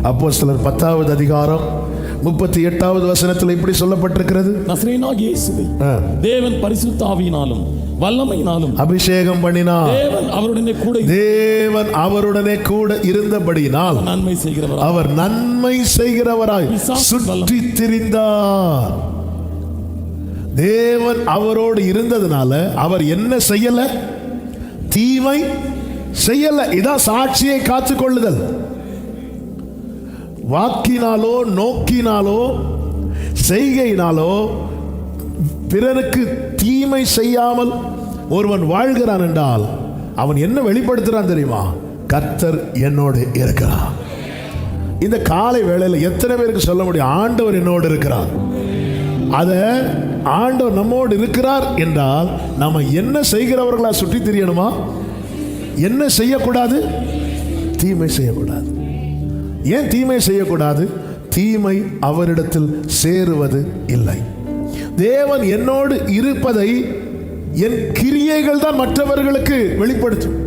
அப்போஸ்தலர் 10வது அதிகாரம் 38வது வசனத்தில் இப்படி சொல்லப்பட்டிருக்கிறது. நசரேயனாகிய இயேசுவை தேவன் பரிசுத்த ஆவியினாலும் வல்லமையினாலும் அபிஷேகம் பண்ணினார். தேவன் அவருடனே கூட இருந்தபடியினால் அவர் நன்மை செய்கிறவராய் சுற்றி திரிந்தார். தேவன் அவரோடு இருந்ததுனால அவர் என்ன செய்யல? தீமை செய்யல. இதான் சாட்சியை காத்துக்கொள்ளுதல். வாக்கினாலோ நோக்கினாலோ செய்கையினாலோ பிறருக்கு தீமை செய்யாமல் ஒருவன் வாழ்கிறான் என்றால் அவன் என்ன வெளிப்படுத்துறான் தெரியுமா? கர்த்தர் என்னோடு இருக்கிறார். இந்த காலை வேளையில் எத்தனை பேருக்கு சொல்ல முடியும் ஆண்டவர் என்னோடு இருக்கிறார்? அத ஆண்டவர் நம்மோடு இருக்கிறார் என்றால் நம்ம என்ன செய்கிறவர்களா சுற்றி தெரியணுமா? என்ன செய்யக்கூடாது? தீமை செய்யக்கூடாது. ஏன் தீமை செய்யக்கூடாது? தீமை அவரிடத்தில் சேருவது இல்லை. தேவன் என்னோடு இருப்பதை என் கிரியைகள் தான் மற்றவர்களுக்கு வெளிப்படுத்தும்.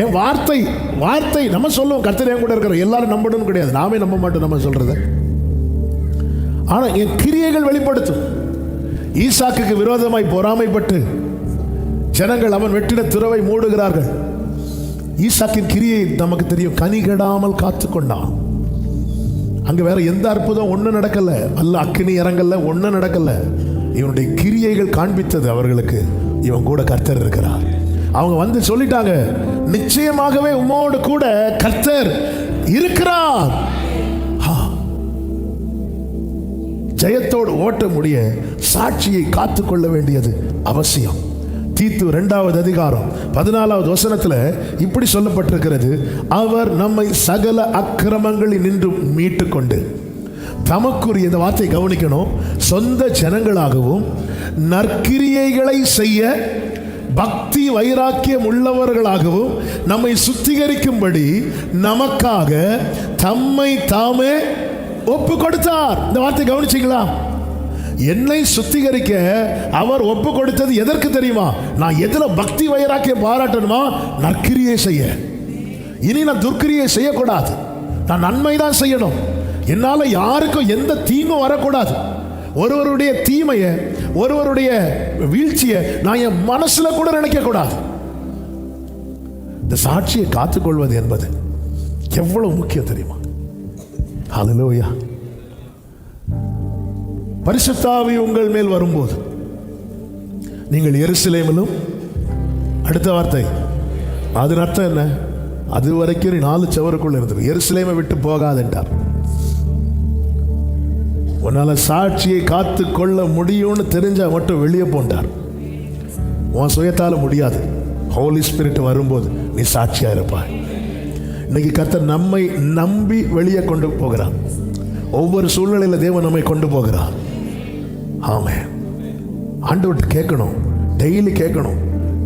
என் வார்த்தை நம்ம சொல்லுவோம் கர்த்தர் என் கூட இருக்கிற, எல்லாரும் நம்பணும் கிடையாது, நாமே நம்ப மாட்டோம் நம்ம சொல்றத. ஆனா என் கிரியைகள் வெளிப்படுத்தும். ஈசாக்குக்கு விரோதமாய் பொறாமைப்பட்டு ஜனங்கள் அவன் வெட்டின துறவை மூடுகிறார்கள். ஈசாக்கின் கிரியை நமக்கு தெரியும். கனி கெடாமல் காத்துக்கொண்டான். அங்க வேற எந்த அற்புதம் ஒண்ணு நடக்கல, அல்ல அக்கினி இறங்கல, ஒண்ணு நடக்கல. இவனுடைய கிரியைகள் காண்பித்தது அவர்களுக்கு இவன் கூட கர்த்தர் இருக்கிறார். அவங்க வந்து சொல்லிட்டாங்க, நிச்சயமாகவே உம்மோடு கூட கர்த்தர் இருக்கிறார். ஜெயத்தோடு ஓட்ட முடிய சாட்சியை காத்துக்கொள்ள வேண்டியது அவசியம். தீத்து 2வது அதிகாரம் 14வது வசனத்துல இப்படி சொல்லப்பட்டிருக்கிறது. அவர் நம்மை சகல அக்கிரமங்களில் நின்று மீட்டு கொண்டு தமக்குரிய, இந்த வார்த்தை கவனிக்கணும், சொந்த ஜனங்களாகவும் நற்கிரியைகளை செய்ய பக்தி வைராக்கியம் உள்ளவர்களாகவும் நம்மை சுத்திகரிக்கும்படி நமக்காக தம்மை தாமே ஒப்பு கொடுத்தார். இந்த வார்த்தை கவனிச்சீங்களா? என்னை சுத்திகரிக்க அவர் ஒப்பு கொடுத்தது எதற்கு தெரியுமா? நான் எதுல பக்தி வைராக்கியம் பாராட்டணுமா? நற்கிரியை செய்ய. இனி நான் துர்க்கிரியை செய்யக்கூடாது, நான் நன்மை தான் செய்யணும். என்னால யாருக்கும் எந்த தீங்கும் வரக்கூடாது. ஒருவருடைய தீமையை, ஒருவருடைய வீழ்ச்சியை நான் என் மனசுல கூட நினைக்க கூடாது. இந்த சாட்சியை காத்துக்கொள்வது என்பது எவ்வளவு முக்கியம் தெரியுமா? ஹல்லேலூயா. பரிசுத்த ஆவி உங்கள் மேல் வரும்போது நீங்கள் எருசலேமிலும், அடுத்த வார்த்தை அதன் அர்த்தம் என்ன? அது வரைக்கும் 4 சவருக்குள்ள இருந்தது. எருசலேமை விட்டு போகாதென்றார். உன்னால சாட்சியை காத்து கொள்ள முடியும்னு தெரிஞ்சா மட்டும் வெளியே போண்டார். உன் சுயத்தால முடியாது. ஹோலி ஸ்பிரிட் வரும்போது நீ சாட்சியா இருப்பாய். இன்னைக்கு கர்த்தர் நம்மை நம்பி வெளியே கொண்டு போகிறார். ஒவ்வொரு சூழ்நிலையில தேவன் நம்மை கொண்டு போகிறார். ஆமென். ஆண்டவர்கிட்ட கேட்கணும், டெய்லி கேட்கணும்.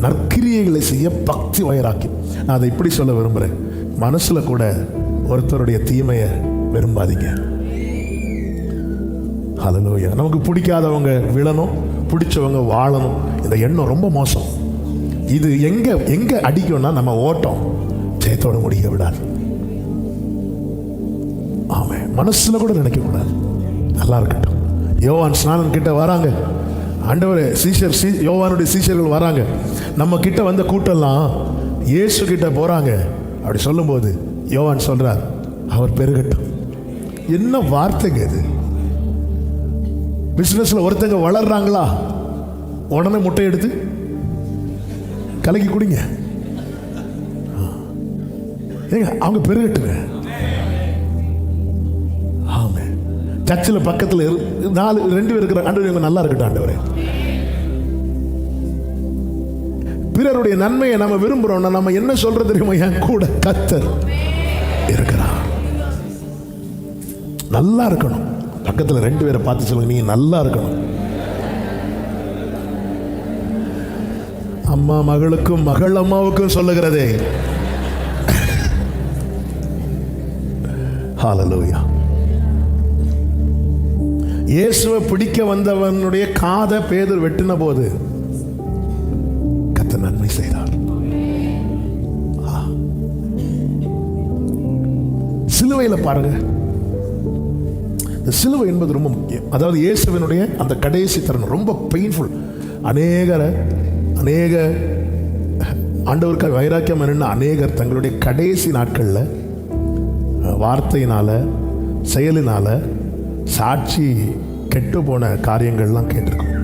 நற்கிரியைகளை செய்ய பக்தி வைராக்கி. நான் அதை இப்படி சொல்ல விரும்புகிறேன். மனசுல கூட ஒருத்தருடைய தீமையை விரும்பாதீங்க. ஹல்லேலூயா. நமக்கு பிடிக்காதவங்க விழணும், பிடிச்சவங்க வாழணும். இந்த எண்ணம் ரொம்ப மோசம். இது எங்க அடிக்கும்னா நம்ம ஓட்டம் ஜெயத்தோட முடிய விடாது. ஆமே, மனசுல கூட நினைக்க கூடாது. நல்லா இருக்கட்டும். யோவான் ஸ்நானன் கிட்ட வராங்க. ஆண்டவரே, யோவானுடைய சீஷர்கள் வராங்க. நம்ம கிட்ட வந்த கூட்டம்லாம் இயேசு கிட்ட போறாங்க. அப்படி சொல்லும்போது யோவான் சொல்றார், அவர் பெருகட்டும். என்ன வார்த்தைங்க இது? பிசினஸ்ல ஒருத்தங்க வளர்றாங்களா, உடனே முட்டை எடுத்து கலக்கி குடிங்க. அவங்க பெருகட்டுங்க. ஆமே. சர்ச்சில் பக்கத்தில் 2 பேர் இருக்கிற ஆண்டவரே நல்லா இருக்கட்டும். ஆண்டவரே, பிறருடைய நன்மையை நம்ம விரும்புறோம்னா நம்ம என்ன சொல்றது தெரியுமா? என் கூட கர்த்தர் இருக்கிறார். நல்லா இருக்கணும். பக்கத்தில் 2 பேரை பார்த்து சொல்லுங்க, நீங்க நல்லா இருக்கணும். அம்மா மகளுக்கும் மகள் அம்மாவுக்கும் சொல்லுகிறதே. ஹல்லேலூயா. இயேசுவை பிடிக்க வந்தவனுடைய காதை பேதுரு வெட்டின போது கர்த்தர் நன்மை செய்தார். சில சிலுவையில் பாருங்க, இந்த சிலுவை என்பது ரொம்ப முக்கியம். அதாவது இயேசுவினுடைய அந்த கடைசி தருணம் ரொம்ப பெயின்ஃபுல். அநேக ஆண்டவருக்காக வைராக்கியம் என்ன அநேகர் தங்களுடைய கடைசி நாட்களில் வார்த்தையினால செயலினால சாட்சி கெட்டு போன காரியங்கள்லாம் கேட்டிருக்கோம்.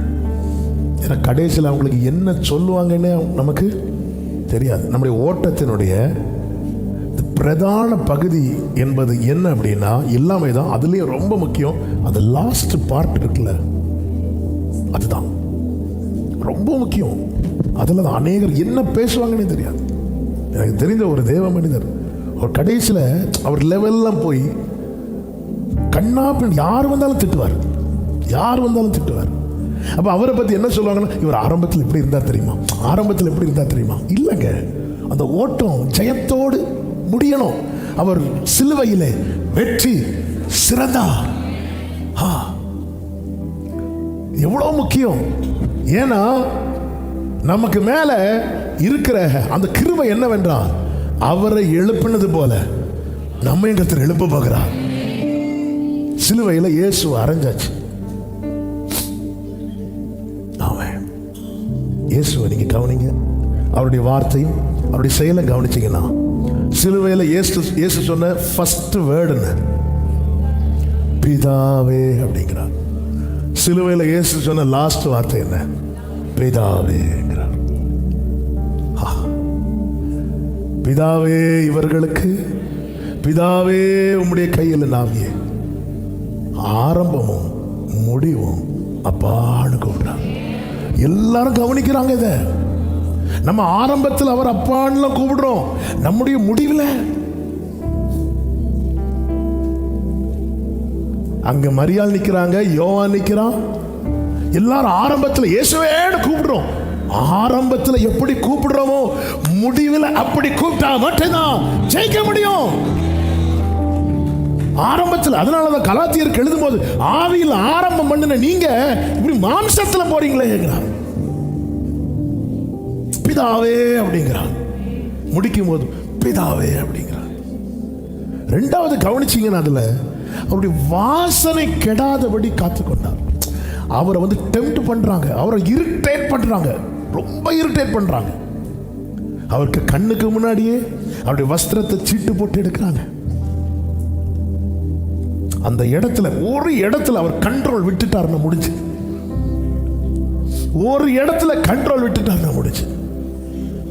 ஏன்னா கடைசியில் அவங்களுக்கு என்ன சொல்லுவாங்கன்னு நமக்கு தெரியாது. நம்முடைய ஓட்டத்தினுடைய பிரதான பகுதி என்பது என்ன அப்படின்னா எல்லாமே தான். அதுலேயும் ரொம்ப முக்கியம் அது லாஸ்ட் பார்ட் இருக்குல்ல, அதுதான் ரொம்ப முக்கியம். அதில் தான் அநேகர் என்ன பேசுவாங்கன்னே தெரியாது. எனக்கு தெரிந்த ஒரு தேவ மனிதர் ஒரு கடைசியில் அவர் லெவல்லாம் போய் கண்ணாப்பின் யார் வந்தாலும் திட்டுவார். அப்போ அவரை பற்றி என்ன சொல்லுவாங்கன்னா, இவர் ஆரம்பத்தில் எப்படி இருந்தா தெரியுமா? இல்லைங்க, அந்த ஓட்டம் ஜெயத்தோடு முடியணும். அவர் சிலுவையிலே வெற்றி சிறந்தா. எவ்வளோ முக்கியம். ஏன்னா நமக்கு மேல இருக்கிற அந்த கிருபை என்னவென்றால், அவரை எழுப்பினது போல நம்ம கர்த்தர் எழுப்ப போகிறார். சிலுவையில் இயேசு அரைஞ்சாச்சு. இயேசுவை நீங்க கவனிங்க, அவருடைய வார்த்தையும் அவருடைய செயலை கவனிச்சீங்கன்னா, சிலுவையில் இயேசு சொன்ன ஃபர்ஸ்ட் வேர்டு என்ன? பிதாவே அப்படிங்கிறார். சிலுவையில் இயேசு சொன்ன லாஸ்ட் வார்த்தை என்ன? பிதாவேங்கிறார். பிதாவே இவர்களுக்கு, பிதாவே உம்முடைய கையில் நாவியே, ஆரம்பமும் முடிவும் அப்பான்னு கூப்பிடுறார். எல்லாரும் கவனிக்கிறாங்க இதை. நம்ம ஆரம்பத்தில் அவர் அப்பான்னு கூப்பிடுறோம், நம்முடைய முடிவில் அங்க மரியாள் நிக்கிறாங்க, யோவான் நிக்கிறான். எல்லாரும் ஆரம்பத்தில் இயேசுவேன்னு கூப்பிடுறோம். ஆரம்பத்தில் எப்படி கூப்பிடுறோமோ முடிவில் அப்படி கூப்பிட்டா மட்டும்தான் ஜெயிக்க முடியும். ஆரம்பத்தில். அதனாலதான் கலாத்தியருக்கு எழுதும் போது, ஆவியில் ஆரம்பம் பண்ணின நீங்க இப்படி மாம்சத்துல போறீங்களே, பிதாவே அப்படிங்கிறான். முடிக்கும் போது பிதாவே அப்படிங்கிறான். ரெண்டாவது கவனிச்சீங்கன்னா, அதுல அவருடைய வாசனை கெடாதபடி காத்துக்கொண்டார். அவரை டெம்ப்ட் பண்றாங்க, அவரை இரிட்டேட் பண்றாங்க, ரொம்ப இரிட்டேட் பண்றாங்க. அவருக்கு கண்ணுக்கு முன்னாடியே அவருடைய வஸ்திரத்தை சீட்டு போட்டு எடுக்கிறாங்க. அந்த இடத்துல ஒரு இடத்துல அவர் கண்ட்ரோல் விட்டுட்டாருன்னா முடிஞ்சு. ஒரு இடத்துல கண்ட்ரோல் விட்டுட்டாருன்னா முடிஞ்சு.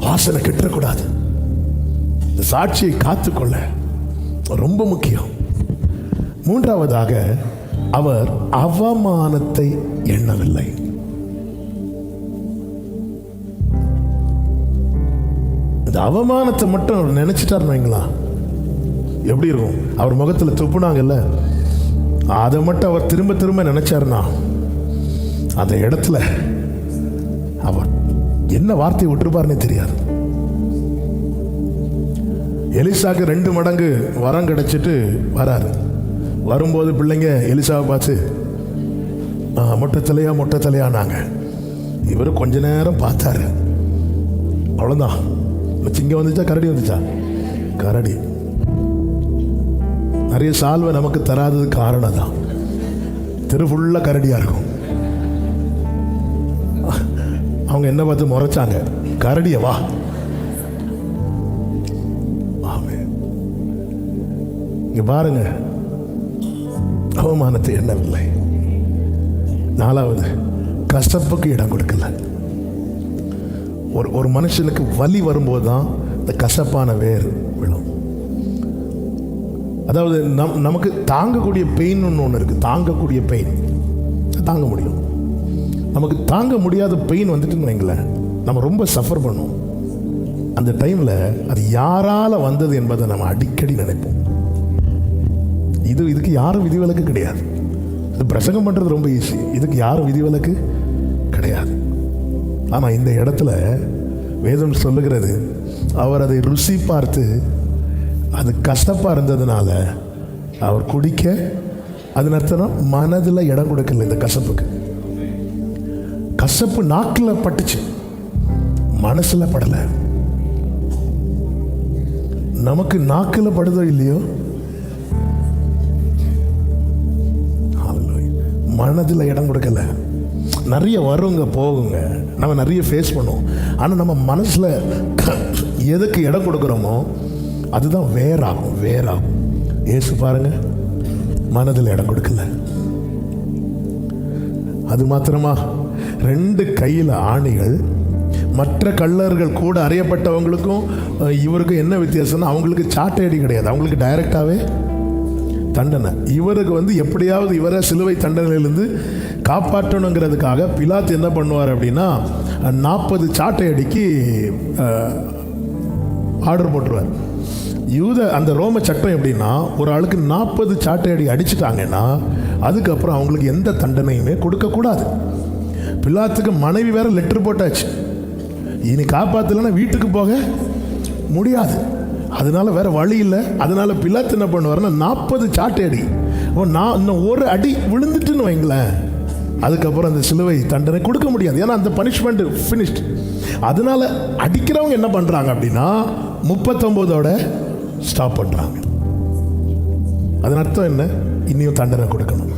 வாசனை கெட்டக்கூடாது. இந்த சாட்சியை காத்துக்கொள்ள ரொம்ப முக்கியம். மூன்றாவதாக, அவர் அவமானத்தை எண்ணவில்லை. இந்த அவமானத்தை மட்டும் அவர் நினைச்சிட்டாருன்னு வைங்களா, எப்படி இருக்கும்? அவர் முகத்தில் துப்புனாங்கல்ல, அதை மட்டும் அவர் திரும்ப திரும்ப நினைச்சாருன்னா, அந்த இடத்துல அவர் என்ன வார்த்தை விட்டுருப்பாருன்னே தெரியாது. எலிசாக்கு 2 மடங்கு வரம் கிடைச்சிட்டு வராரு. வரும்போது பிள்ளைங்க எலிசாவை பார்த்து மொட்டை தலையானாங்க. இவர் கொஞ்ச நேரம் பார்த்தாரு, அவ்வளோதான். சிங்கம் வந்துச்சா கரடி வந்துச்சா? கரடி. நிறைய சால்வை நமக்கு தராதது காரணம் தான். தெரு ஃபுல்லாக கரடியாக இருக்கும். அவங்க என்ன பார்த்து முறைச்சாங்க, கரடிய வா. இங்க பாருங்க, அவமானத்தை எண்ணவில்லை. 4வது, கசப்புக்கு இடம் கொடுக்கல. ஒரு மனுஷனுக்கு வலி வரும்போது தான் இந்த கசப்பான வேர் விழும். அதாவது நமக்கு தாங்கக்கூடிய பெயின் ஒன்று இருக்கு. தாங்கக்கூடிய பெயின் தாங்க முடியும். நமக்கு தாங்க முடியாத பெயின் வந்துட்டுன்னு வைங்களேன், நம்ம ரொம்ப சஃபர் பண்ணுவோம். அந்த டைமில் அது யாரால் வந்தது என்பதை நம்ம அடிக்கடி நினைப்போம். இதுக்கு யாரும் விதிவிலக்கு கிடையாது. இது பிரசங்கம் பண்ணுறது ரொம்ப ஈஸி, இதுக்கு யாரும் விதிவிலக்கு கிடையாது. ஆனால் இந்த இடத்துல வேதம் சொல்லுகிறது, அவர் அதை ருசி பார்த்து அது கசப்பாக இருந்ததுனால அவர் குடிக்க, அதன் அர்த்தம் மனதில் இடம் கொடுக்கல. இந்த கசப்புக்கு, கசப்பு நாக்கில் பட்டுச்சு, மனசில் படலை. நமக்கு நாக்கில் படுதோ இல்லையோ, மனதில் இடம் கொடுக்கல. நிறைய வருங்க போகுங்க, நம்ம நிறைய ஃபேஸ் பண்ணுவோம். ஆனால் நம்ம மனசில் எதுக்கு இடம் கொடுக்குறோமோ அதுதான் வேறாகும். ஏசு பாருங்க, மனதில் இடம் கொடுக்கல. அது மாத்திரமா, 2 கையில் ஆணிகள். மற்ற கள்ளர்கள் கூட அறியப்பட்டவங்களுக்கும் இவருக்கும் என்ன வித்தியாசம்னா, அவங்களுக்கு சாட்டை அடி கிடையாது, அவங்களுக்கு டைரக்டாகவே தண்டனை. இவருக்கு எப்படியாவது இவரை சிலுவை தண்டனையிலிருந்து காப்பாற்றணுங்கிறதுக்காக பிலாத்து என்ன பண்ணுவார் அப்படின்னா, 40 சாட்டை அடிக்கு ஆர்டர் போட்டுருவார். அந்த ரோம சட்டம் எப்படின்னா, ஒரு ஆளுக்கு 40 சாட்டை அடி அடிச்சுட்டாங்கன்னா அதுக்கப்புறம் அவங்களுக்கு எந்த தண்டனையுமே கொடுக்கக்கூடாது. பிலாத்துக்கு மனைவி வேற லெட்டர் போட்டாச்சு, இனி காப்பாற்றலைன்னா வீட்டுக்கு போக முடியாது, அதனால வேற வழி இல்லை. அதனால பிலாத்து என்ன பண்ணுவார்னா, 40 சாட்டை அடி. இன்னும் ஒரு அடி விழுந்துட்டுன்னு வைங்களேன், அதுக்கப்புறம் அந்த சிலுவை தண்டனை கொடுக்க முடியாது. ஏன்னா அந்த பனிஷ்மெண்ட் ஃபினிஷ்ட். அதனால அடிக்கிறவங்க என்ன பண்றாங்க அப்படின்னா, 39ஓட ஸ்டாப் பண்றாங்க. அதன் அர்த்தம் என்ன? இன்னும் தண்டனை கொடுக்கணும்.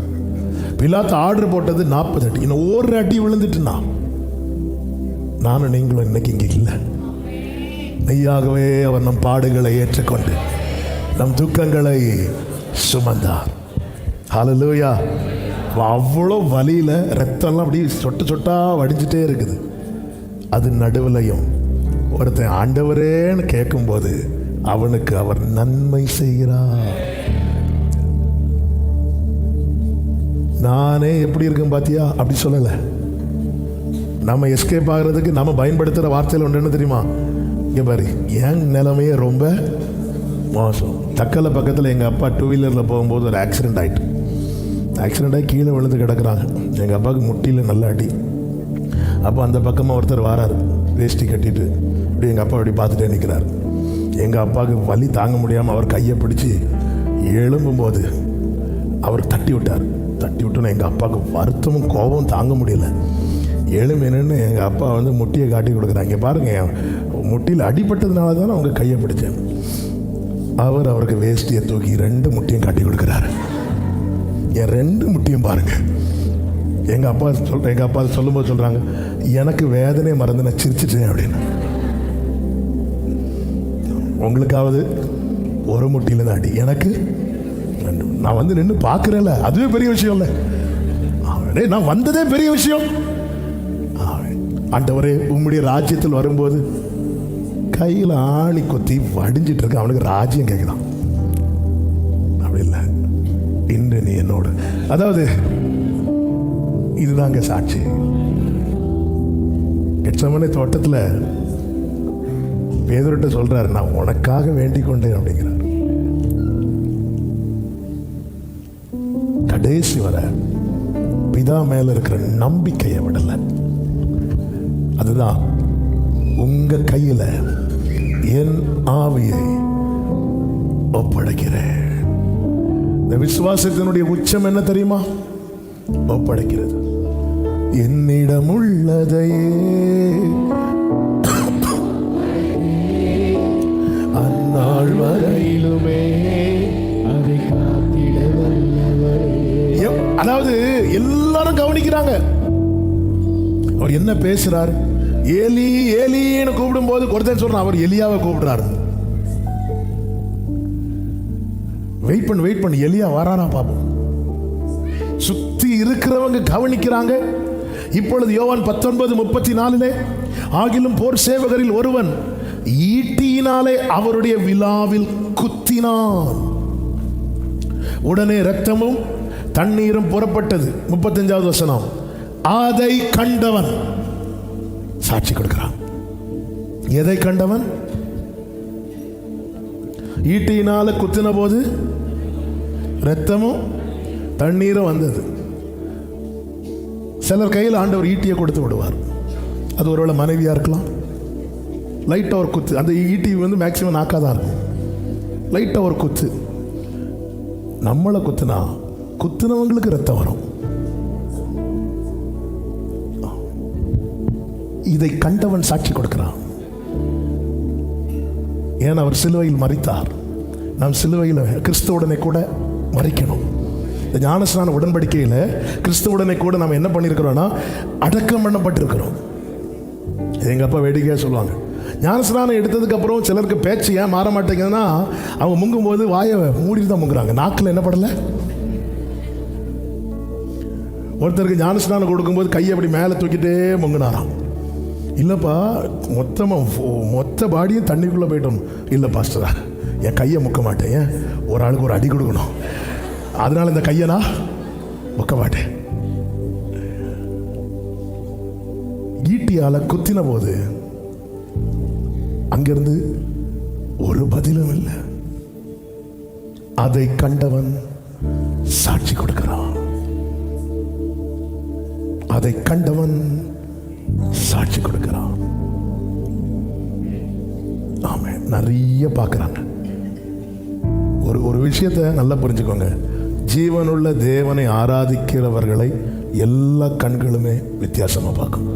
பிலாத்து ஆர்டர் போட்டது 40 அடி. இன்னும் ஒரு அடி விழுந்துட்டுனா நானும் நீங்களும் இன்னைக்கு இங்கே இல்லை. மெய்யாகவே அவர் நம் பாடுகளை ஏற்றுக்கொண்டு நம் துக்கங்களை சுமந்தார். ஹல்லேலூயா. அவ்வளோ வலியில் ரத்தம்லாம் அப்படி சொட்டா வடிஞ்சிட்டே இருக்குது. அது நடுவிலையும் ஒருத்தன் ஆண்டவரேன்னு கேட்கும்போது அவனுக்கு அவர் நன்மை செய்கிறார். நானே எப்படி இருக்கேன் பாத்தியா அப்படி சொல்லலை. நம்ம எஸ்கேப் ஆகிறதுக்கு நம்ம பயன்படுத்துகிற வார்த்தையில் ஒன்று என்ன தெரியுமா? இங்கே பாரு, என் நிலைமையே ரொம்ப மோசம். தக்கலை பக்கத்தில் எங்கள் அப்பா 2 வீலரில் போகும்போது ஒரு ஆக்சிடெண்ட் ஆகி கீழே விழுந்து கிடக்குறாங்க. எங்கள் அப்பாவுக்கு முட்டியில் நல்ல அடி. அப்போ அந்த பக்கமாக ஒருத்தர் வராரு, வேஷ்டி கட்டிட்டு. இப்படி எங்கள் அப்பா அப்படி பார்த்துட்டே நிற்கிறார். எங்கள் அப்பாவுக்கு வலி தாங்க முடியாமல் அவர் கையை பிடிச்சி எழும்பும்போது அவர் தட்டி விட்டோன்னு எங்கள் அப்பாவுக்கு வருத்தமும் கோபமும் தாங்க முடியல. எழுமின்னு எங்கள் அப்பா முட்டியை காட்டி கொடுக்குறாங்க. பாருங்கள், முட்டியில் அடிபட்டதுனால தானே அவங்க கையை பிடிச்சேன். அவருக்கு வேஷ்டியை தூக்கி 2 முட்டியும் காட்டி கொடுக்குறாரு. என் 2 முட்டியும் பாருங்க. எங்கள் அப்பா சொல்லும்போது சொல்கிறாங்க, எனக்கு வேதனை மறந்து நான் சிரிச்சிட்டேன் அப்படின்னு. உங்களுக்காவது ஒரு முட்டியில் தான் அடி, எனக்கு நான் நின்று பார்க்குறேன்ல, அதுவே பெரிய விஷயம் இல்லை. நான் வந்ததே பெரிய விஷயம். ஆண்டவரே, உம்முடைய ராஜ்யத்தில் வரும்போது கையில் ஆணி கொத்தி வடிஞ்சிட்டு இருக்க அவனுக்கு ராஜ்யம் கேட்கலாம். அப்படி இல்லை, இன்று நீ என்னோட. அதாவது இதுதாங்க சாட்சி. கெட்சமனே தோட்டத்தில் பேதுருட்ட சொல்றாரு, நான் உனக்காக வேண்டிக் கொண்டேன் அப்படிங்கிறார். கடைசி வர பிதா மேல இருக்கிற நம்பிக்கையை விடல. அதுதான், உங்க கையில என் ஆவியை ஒப்படைக்கிறேன். இந்த விசுவாசத்தினுடைய உச்சம் என்ன தெரியுமா? ஒப்படைக்கிறது. என்னிடம் உள்ளதையே அந்நாள் வரையிலுமே அதை காத்திட வல்லவரே. அதாவது எல்லாரும் கவனிக்கிறாங்க அவர் என்ன பேசுறாரு. ஏலி ஏலின்னு கூப்பிடும் போது ஒருத்தன் சொல்றான், அவர் எலியாவை கூப்பிடுறாரு. வெயிட் பண்ணு, எலியா வரானா பாப்போம். சுத்தி இருக்கிறவங்க கவனிக்கிறாங்க. இப்பொழுது யோவான் 19:34 ஆகிலும் போர் சேவகரில் ஒருவன் ஈட்டியினாலே அவருடைய விலாவில் குத்தினான். உடனே இரத்தமும் தண்ணீரும் புறப்பட்டது. 35வது வசனம். அதை கண்டவன் சாட்சி கொடுக்கிறான். எதை கண்டவன்? ஈட்டியினால குத்தின போது இரத்தமும் தண்ணீரும் வந்தது. சிலர் கையில் ஆண்டவர் ஈட்டியை கொடுத்து விடுவார். அது ஒருவேளை மனைவியா இருக்கலாம். லைட்டா ஒரு குத்து. அந்த ஈட்டி மேக்சிமம் நாக்காதான் இருக்கும். லைட்டா ஒரு குத்து. நம்மளை குத்துனவங்களுக்கு ரத்தம் வரும். இதை கண்டவன் சாட்சி கொடுக்கிறான். ஏன் அவர் சிலுவையில் மரித்தார். நாம் சிலுவையில் கிறிஸ்துவுடனே கூட மரிக்கணும். இந்த ஞானஸ்நான உடன்படிக்கையில் கிறிஸ்துவுடனே கூட நம்ம என்ன பண்ணியிருக்கிறோம்னா அடக்கம் பண்ணப்பட்டிருக்கிறோம். எங்கள் அப்பா வேடிக்கையாக சொல்லுவாங்க, ஞானஸ்நானம் எடுத்ததுக்கு அப்புறம் சிலருக்கு பேச்சு ஏன் மாற மாட்டேங்குதுன்னா அவங்க முங்கும் போது வாயை மூடிட்டு தான் முங்குறாங்க, நாக்கில் என்ன படலை. ஒருத்தருக்கு ஞானஸ்நானம் கொடுக்கும்போது கையை அப்படி மேலே தூக்கிட்டே முங்கினாராம். இல்லைப்பா, மொத்த பாடியும் தண்ணிக்குள்ளே போயிட்டோம். இல்லை பாஸ்டரா, என் கையை முக்க மாட்டேன், ஏன் ஒரு ஆளுக்கு ஒரு அடி கொடுக்கணும், அதனால இந்த கையை நான் முக்க மாட்டேன். ஈட்டியால குத்தின போது அங்கிருந்து ஒரு பதிலும் இல்லை. அதை கண்டவன் சாட்சி கொடுக்கிறான். அதை கண்டவன் சாட்சி கொடுக்கிறான். ஆமா, நிறைய பார்க்கறாங்க. ஒரு விஷயத்தை நல்லா புரிஞ்சுக்கோங்க, ஜீவனுள்ள தேவனை ஆராதிக்கிறவர்களை எல்லா கண்களுமே வித்தியாசமா பார்க்கும்.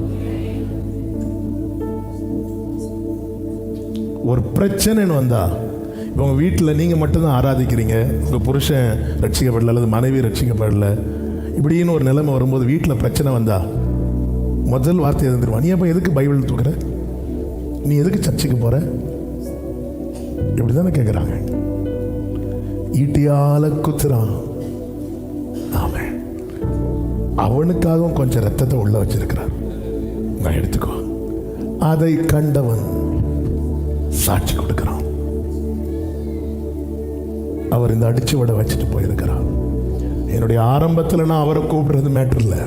ஒரு பிரச்சனைன்னு வந்தா, உங்க வீட்டில் நீங்க மட்டும்தான் ஆராதிக்கிறீங்க, உங்க புருஷன் ரட்சிக்கப்படல அல்லது மனைவி ரட்சிக்கப்படல, இப்படின்னு ஒரு நிலைமை வரும்போது வீட்டில் பிரச்சனை வந்தா முதல் வார்த்தை எழுந்துருவா, நீ அப்போ எதுக்கு பைபிள் தூக்குற, நீ எதுக்கு சர்ச்சுக்கு போற, இப்படிதானே கேட்குறாங்க. ஈட்டியால குத்துறான். ஆமா, அவனுக்காகவும் கொஞ்சம் ரத்தத்தை உள்ள வச்சிருக்கிறான், நான் எடுத்துக்கோ. அதை கண்டவன் சாட்சி கொடுக்கிறான். அவர் இந்த அடிச்சு விட வச்சுட்டு போயிருக்கிறார். என்னுடைய ஆரம்பத்தில் நான் அவரை கூப்பிடுறது மேட்டர் இல்லை,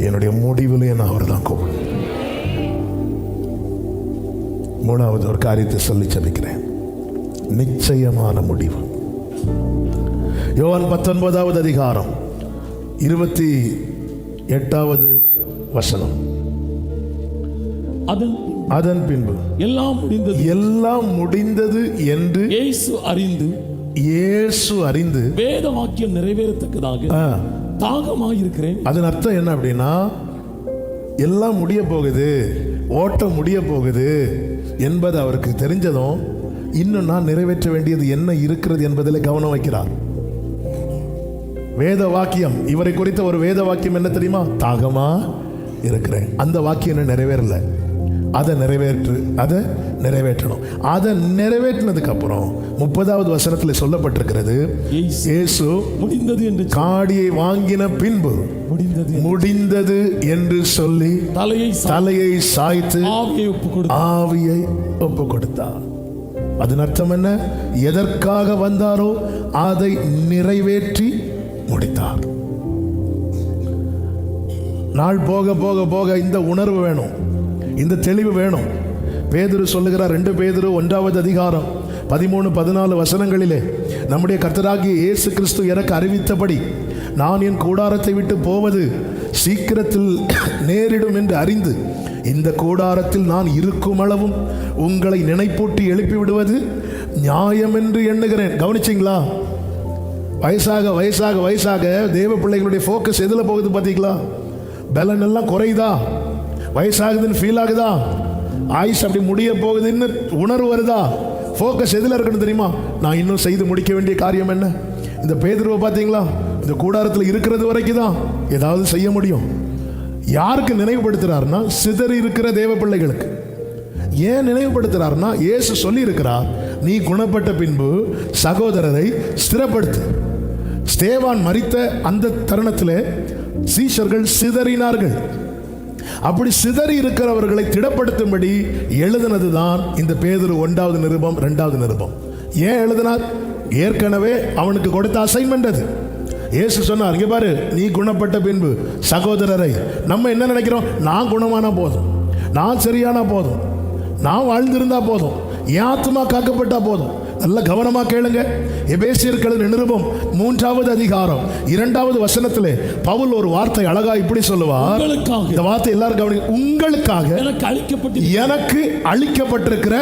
என்னுடைய முடிவுலையும் நான் அவர் தான் கூப்பிடுறேன். மூணாவது ஒரு காரியத்தை சொல்லி சபிக்கிறேன், நிச்சயமான முடிவு. யோவான் 19வது அதிகாரம் 28வது வசனம். அதன் பின்பு எல்லாம் முடிந்தது என்று இயேசு அறிந்து வேத வாக்கியம் நிறைவேறத்தக்கதாக தாகமாயிருக்கிறேன். அதன் அர்த்தம் என்ன அப்படின்னா, எல்லாம் முடிய போகுது, ஓட்டம் முடிய போகுது என்பது அவருக்கு தெரிஞ்சதும் இன்னும் நான் நிறைவேற்ற வேண்டியது என்ன இருக்கிறது என்பதில் கவனம் வைக்கிறார். வேத வாக்கியம், இவரை குறித்த ஒரு வேத வாக்கியம் என்ன தெரியுமா, தாகமா இருக்கிறேன். அந்த வாக்கியம் நிறைவேறல, அதை நிறைவேற்றணும். அதை நிறைவேற்றினதுக்கு அப்புறம் 30வது வசனத்தில் சொல்லப்பட்டிருக்கிறது, இயேசு முடிந்தது என்று காடியை வாங்கின பின்பு முடிந்தது என்று சொல்லி தலையை சாய்த்து ஆவியை ஒப்பு கொடுத்தார். அதன் அர்த்தம் என்ன, எதற்காக வந்தாரோ அதை நிறைவேற்றி முடித்தார். நாள் போக போக போக இந்த உணர்வு வேணும், இந்த தெளிவு வேணும். பேதுரு சொல்லுகிறார், 2 பேதுரு 1வது அதிகாரம் 13-14 வசனங்களிலே, நம்முடைய கர்த்தராகிய இயேசு கிறிஸ்து எனக்கு அறிவித்தபடி நான் என் கூடாரத்தை விட்டு போவது சீக்கிரத்தில் நேரிடும் என்று அறிந்து இந்த கூடாரத்தில் நான் இருக்கும் அளவும் உங்களை நினைப்பூட்டி எழுப்பி விடுவது நியாயம் என்று எண்ணுகிறேன். கவனிச்சிங்களா? வயசாக வயசாக வயசாக தேவ பிள்ளைகளுடைய ஃபோக்கஸ் எதில் போகுது பார்த்தீங்களா? பலன் எல்லாம் குறையுதா, வயசாகுதுன்னு ஃபீல் ஆகுதா, ஆயுஷ் அப்படி முடிய போகுதுன்னு உணர்வு வருதா, ஃபோக்கஸ் எதில் இருக்கணும் தெரியுமா? நான் இன்னும் செய்து முடிக்க வேண்டிய காரியம் என்ன? இந்த பேதுருவை பார்த்தீங்களா, இந்த கூடாரத்தில் இருக்கிறது வரைக்கும் தான் ஏதாவது செய்ய முடியும். யாருக்கு நினைவுபடுத்துறாருன்னா, சிதறி இருக்கிற தேவ பிள்ளைகளுக்கு. ஏன் நினைவுபடுத்துறாருன்னா, இயேசு சொல்லி இருக்கிறார், நீ குணப்பட்ட பின்பு சகோதரரை ஸ்திரப்படுத்து. ஸ்தேவான் மரித்த அந்த தருணத்தில் சீஷர்கள் சிதறினார்கள். அப்படி சிதறி இருக்கிறவர்களை திடப்படுத்தும்படி எழுதினதுதான் இந்த பேதுரு 1வது நிருபம் 2வது நிருபம். ஏன் எழுதினார்? ஏற்கனவே அவனுக்கு கொடுத்த அசைன்மெண்ட் அது. இயேசு சொன்னார், இங்க பாரு, நீ குணப்பட்ட பின்பு சகோதரரை. நம்ம என்ன நினைக்கிறோம்? நான் குணமானா போதும், நான் சரியானா போதும், நான் வாழ்ந்திருந்தா போதும், என் ஆத்மா காக்கப்பட்டா போதும். நல்ல கவனமா கேளுங்க. எபேசியர்கள் நிருபம் 3வது அதிகாரம் 2வது வசனத்திலே பவுல் ஒரு வார்த்தை அழகா இப்படி சொல்லுவார். இந்த வார்த்தை எல்லாரும் கவனிங்க. உங்களுக்காக எனக்கு அளிக்கப்பட்டிருக்கிற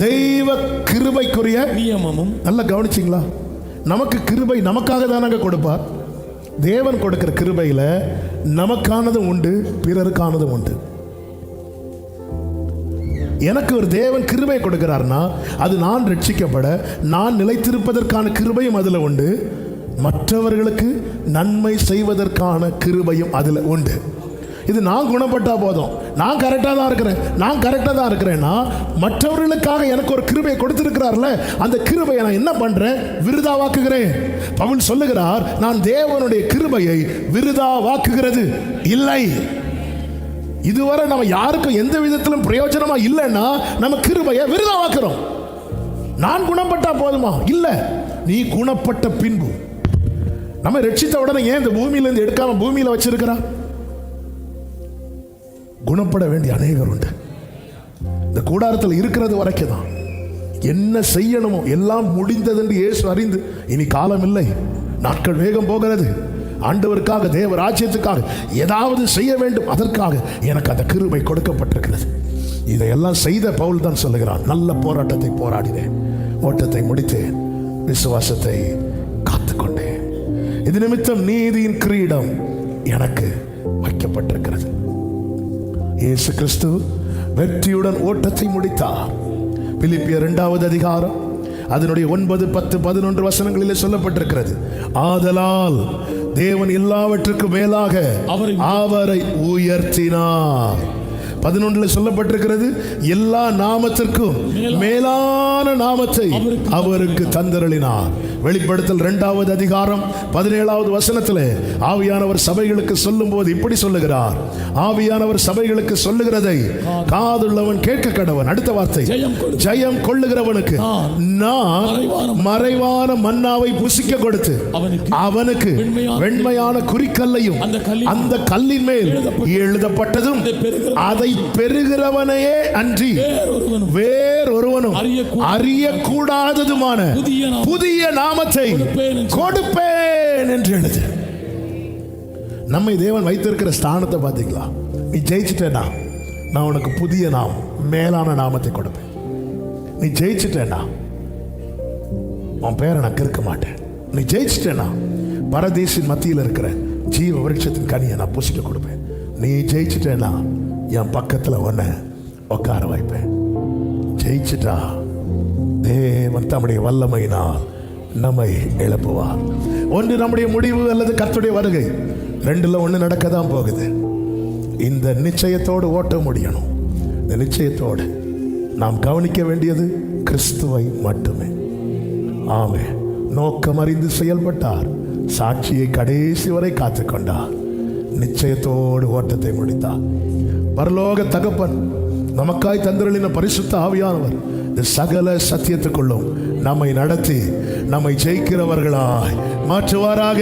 தெய்வ கிருபைக்குரிய நியமமும். நல்லா கவனிச்சிங்களா? நமக்கு கிருபை நமக்காக தானங்க கொடுப்பார். தேவன் கொடுக்கிற கிருபையில நமக்கானதும் உண்டு, பிறருக்கானதும் உண்டு. எனக்கு ஒரு தேவன் கிருபை கொடுக்கிறார்னா அது நான் ரட்சிக்கப்பட, நான் நிலைத்திருப்பதற்கான கிருபையும் அதில் உண்டு. மற்றவர்களுக்கு நன்மை செய்வதற்கான கிருபையும் அதுல உண்டு. இது நான் குணப்பட்டா போதும், நான் கரெக்டாக தான் இருக்கிறேன்னா மற்றவர்களுக்காக எனக்கு ஒரு கிருபையை கொடுத்திருக்கிறார்ல, அந்த கிருபையை நான் என்ன பண்றேன்? விருதாவாக்குகிறேன். பவுல் சொல்லுகிறார், நான் தேவனுடைய கிருபையை விருதாவாக்குகிறது இல்லை. இதுவரை நம்ம யாருக்கும் எந்த விதத்திலும் பிரயோஜனமா இல்லைன்னா நம்ம கிருபையை விருதாவாக்குறோம். நான் குணப்பட்டா போதுமா? இல்ல, நீ குணப்பட்ட பின்பு நம்ம ரட்சித்த உடனே ஏன் இந்த பூமியிலிருந்து எடுக்காம பூமியில வச்சிருக்கிறா? குணப்பட வேண்டிய அநேகர் உண்டு. இந்த கூடாரத்தில் இருக்கிறது வரைக்கும் தான் என்ன செய்யணுமோ எல்லாம் முடிந்தது என்று இயேசு அறிந்து, இனி காலம் இல்லை, நாட்கள் வேகம் போகிறது, ஆண்டவருக்காக தேவ ராஜ்யத்துக்காக ஏதாவது செய்ய வேண்டும், அதற்காக எனக்கு அந்த கிருபை கொடுக்கப்பட்டிருக்கிறது. இதையெல்லாம் செய்த பவுல் தான் சொல்லுகிறான், நல்ல போராட்டத்தை போராடினேன், ஓட்டத்தை முடித்தேன், விசுவாசத்தை காத்துக்கொண்டேன். இது நிமித்தம் நீதியின் கிரீடம் எனக்கு வைக்கப்பட்டிருக்கிறது. இயேசு கிறிஸ்து வெற்றியுடன் ஓட்டத்தை முடித்தார். பிலிப்பியர் 2வது அதிகாரம் அதனுடைய 9, 10, 11 வசனங்களிலே சொல்லப்பட்டிருக்கிறது, ஆதலால் தேவன் எல்லாவற்றுக்கும் மேலாக அவரை உயர்த்தினார். 11 சொல்லப்பட்டிருக்கிறது, எல்லா நாமத்திற்கும் மேலான நாமத்தை அவருக்கு தந்தருளினார். வெளிப்படுத்தல் 2வது அதிகாரம் 17வது வசனத்திலே ஆவியானவர் சபைகளுக்கு சொல்லும் போது இப்படி சொல்லுகிறார், ஆவியானவர் சபைகளுக்கு சொல்லுகிறதை காதுள்ளவன் கேட்க கடவன். அடுத்த வார்த்தை, ஜெயம் கொள்ளுகிறவனுக்கு நான் மறைவான மன்னாவை புசிக்க கொடுத்து அவனுக்கு வெண்மையான குறிக்கல்லையும் அந்த கல்லின் மேல் எழுதப்பட்டதும் அதை பெறுகிறவனையே அன்றி வேறொருவனும் அறியக்கூடாததுமான புதிய நாமத்தை கொடுப்பேன் என்று எழுது. நம்மை தேவன் வைத்திருக்கிற ஸ்தானத்தை பார்த்தீங்களா? நீ ஜெயிச்சிட்டேனா, நான் உனக்கு புதிய நாமம், மேலான நாமத்தை கொடுப்பேன். நீ ஜெயிச்சிட்டேனா, உன் பேரை நான் கெடுக்க மாட்டேன். நீ ஜெயிச்சிட்டேனா, பரதேசின் மத்தியில் இருக்கிற ஜீவ விருட்சத்தின் கனியை நான் புசிக்க கொடுப்பேன். நீ ஜெயிச்சிட்டேனா, என் பக்கத்தில் உன்னை உட்கார வைப்பேன். ஜெயிச்சிட்டா தேவன் தம்முடைய வல்லமையினால் நம்மை எழுப்புவார். ஒன்று நம்முடைய முடிவு அல்லது கர்த்தருடைய வருகை, 2ல் 1 நடக்க தான் போகுது. இந்த நிச்சயத்தோடு ஓட்ட முடியணும். இந்த நிச்சயத்தோடு நாம் கவனிக்க வேண்டியது கிறிஸ்துவை மட்டுமே. ஆமே, நோக்கம் அறிந்து செயல்பட்டார், சாட்சியை கடைசி வரை காத்துக்கொண்டார், நிச்சயத்தோடு ஓட்டத்தை முடித்தார். பரலோக தகப்பன் நமக்காய் தந்தருளின பரிசுத்த ஆவியானவர் இந்த சகல சத்தியத்துக்குள்ளும் நம்மை நடத்தி நம்மை ஜெயிக்கிறவர்களாய் மாற்றுவாராக.